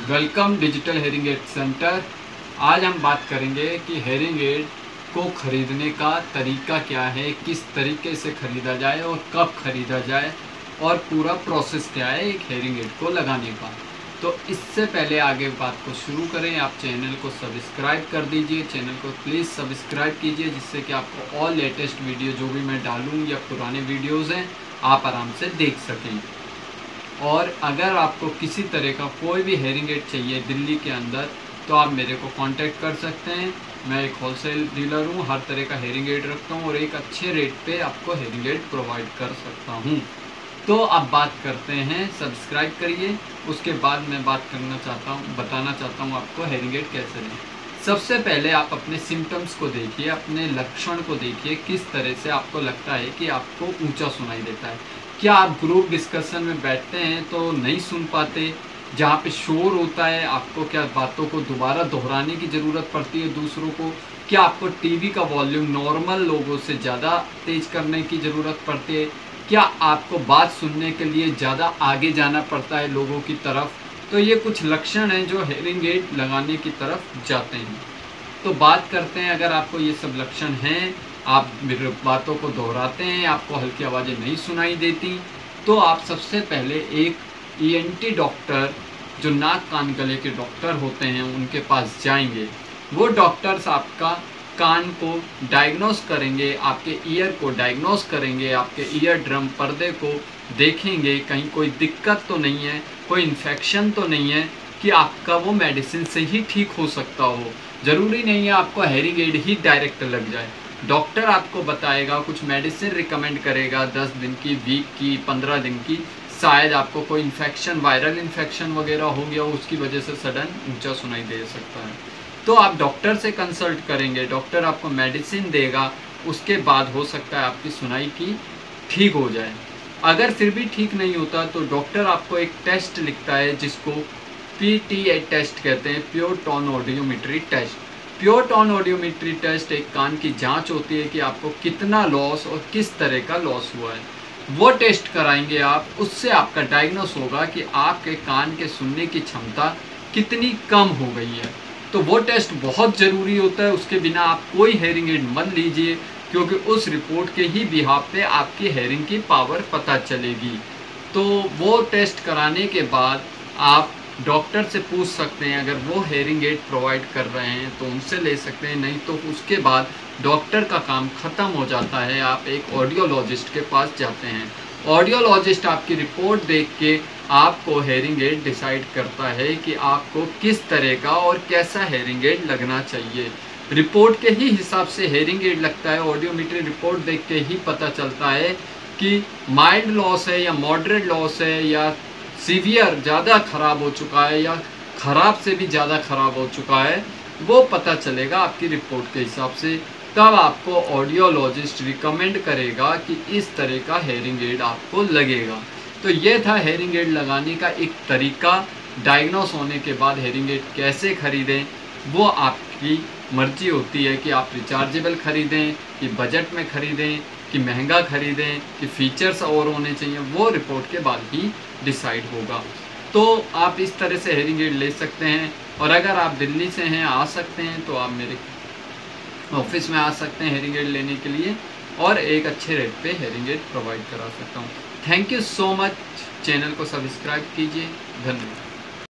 Welcome digital hearing aid centre. आज हम बात करेंगे कि हेयरिंग एड को ख़रीदने का तरीका क्या है, किस तरीके से ख़रीदा जाए और कब ख़रीदा जाए और पूरा प्रोसेस क्या है एक हेयरिंग एड को लगाने का। तो इससे पहले आगे बात को शुरू करें, आप चैनल को सब्सक्राइब कर दीजिए। चैनल को प्लीज़ सब्सक्राइब कीजिए जिससे कि आपको ऑल लेटेस्ट वीडियो जो भी मैं डालूँ या पुराने वीडियोज़ हैं आप आराम से देख सकें। और अगर आपको किसी तरह का कोई भी हेयरिंग एड चाहिए दिल्ली के अंदर तो आप मेरे को कांटेक्ट कर सकते हैं। मैं एक होलसेल डीलर हूँ, हर तरह का हेयरिंग एड रखता हूँ और एक अच्छे रेट पे आपको हेयरिंग एड प्रोवाइड कर सकता हूँ। तो अब बात करते हैं, सब्सक्राइब करिए। उसके बाद मैं बताना चाहता हूँ आपको हेयरिंग एड कैसे लें। सबसे पहले आप अपने सिम्टम्स को देखिए, अपने लक्षण को देखिए, किस तरह से आपको लगता है कि आपको ऊंचा सुनाई देता है। क्या आप ग्रुप डिस्कशन में बैठते हैं तो नहीं सुन पाते, जहाँ पे शोर होता है आपको क्या बातों को दोबारा दोहराने की ज़रूरत पड़ती है दूसरों को? क्या आपको टीवी का वॉल्यूम नॉर्मल लोगों से ज़्यादा तेज़ करने की ज़रूरत पड़ती है? क्या आपको बात सुनने के लिए ज़्यादा आगे जाना पड़ता है लोगों की तरफ? तो ये कुछ लक्षण हैं जो हेयरिंग एड लगाने की तरफ जाते हैं। तो बात करते हैं, अगर आपको ये सब लक्षण हैं, आप मेरी बातों को दोहराते हैं, आपको हल्की आवाज़ें नहीं सुनाई देती, तो आप सबसे पहले एक ईएनटी डॉक्टर, जो नाक कान गले के डॉक्टर होते हैं, उनके पास जाएंगे। वो डॉक्टर्स आपका कान को डायग्नोस करेंगे, आपके ईयर को डायग्नोस करेंगे, आपके ईयर ड्रम पर्दे को देखेंगे कहीं कोई दिक्कत तो नहीं है, कोई इन्फेक्शन तो नहीं है कि आपका वो मेडिसिन से ही ठीक हो सकता हो। ज़रूरी नहीं है आपको हेयरिंग एड ही डायरेक्ट लग जाए। डॉक्टर आपको बताएगा, कुछ मेडिसिन रिकमेंड करेगा 10 दिन की, वीक की, 15 दिन की। शायद आपको कोई इन्फेक्शन, वायरल इन्फेक्शन वगैरह हो गया, उसकी वजह से सडन ऊंचा सुनाई दे सकता है। तो आप डॉक्टर से कंसल्ट करेंगे, डॉक्टर आपको मेडिसिन देगा, उसके बाद हो सकता है आपकी सुनाई की ठीक हो जाए। अगर फिर भी ठीक नहीं होता तो डॉक्टर आपको एक टेस्ट लिखता है जिसको PTA टेस्ट कहते हैं, pure tone audiometry test. Pure tone audiometry test एक कान की जांच होती है कि आपको कितना लॉस और किस तरह का लॉस हुआ है। वो टेस्ट कराएंगे आप, उससे आपका डायग्नोस होगा कि आपके कान के सुनने की क्षमता कितनी कम हो गई है। तो वो टेस्ट बहुत ज़रूरी होता है, उसके बिना आप कोई हेयरिंग एड मत लीजिए, क्योंकि उस रिपोर्ट के ही बिहाफ पे आपकी हेयरिंग की पावर पता चलेगी। तो वो टेस्ट कराने के बाद आप डॉक्टर से पूछ सकते हैं, अगर वो हेयरिंग एड प्रोवाइड कर रहे हैं तो उनसे ले सकते हैं, नहीं तो उसके बाद डॉक्टर का काम ख़त्म हो जाता है, आप एक ऑडियोलॉजिस्ट के पास जाते हैं। ऑडियोलॉजिस्ट आपकी रिपोर्ट देख के आपको हेयरिंग एड डिसाइड करता है कि आपको किस तरह का और कैसा हेयरिंग एड लगना चाहिए। रिपोर्ट के ही हिसाब से हेयरिंग एड लगता है। ऑडियोमेट्री रिपोर्ट देख के ही पता चलता है कि माइल्ड लॉस है या मॉडरेट लॉस है या सीवियर ज़्यादा ख़राब हो चुका है या ख़राब से भी ज़्यादा ख़राब हो चुका है, वो पता चलेगा आपकी रिपोर्ट के हिसाब से। तब आपको ऑडियोलॉजिस्ट रिकमेंड करेगा कि इस तरह का हेयरिंग एड आपको लगेगा। तो ये था हेयरिंग एड लगाने का एक तरीका। डायग्नोस होने के बाद हेयरिंग एड कैसे ख़रीदें वो आपकी मर्जी होती है कि आप रिचार्जेबल ख़रीदें कि बजट में ख़रीदें कि महंगा ख़रीदें कि फ़ीचर्स और होने चाहिए, वो रिपोर्ट के बाद ही डिसाइड होगा। तो आप इस तरह से हेयरिंग एड ले सकते हैं। और अगर आप दिल्ली से हैं, आ सकते हैं, तो आप मेरे ऑफिस में आ सकते हैं हेयरिंग एड लेने के लिए और एक अच्छे रेट पे हेयरिंग एड प्रोवाइड करा सकता हूँ। Thank you so much. Channel को सब्सक्राइब कीजिए। धन्यवाद।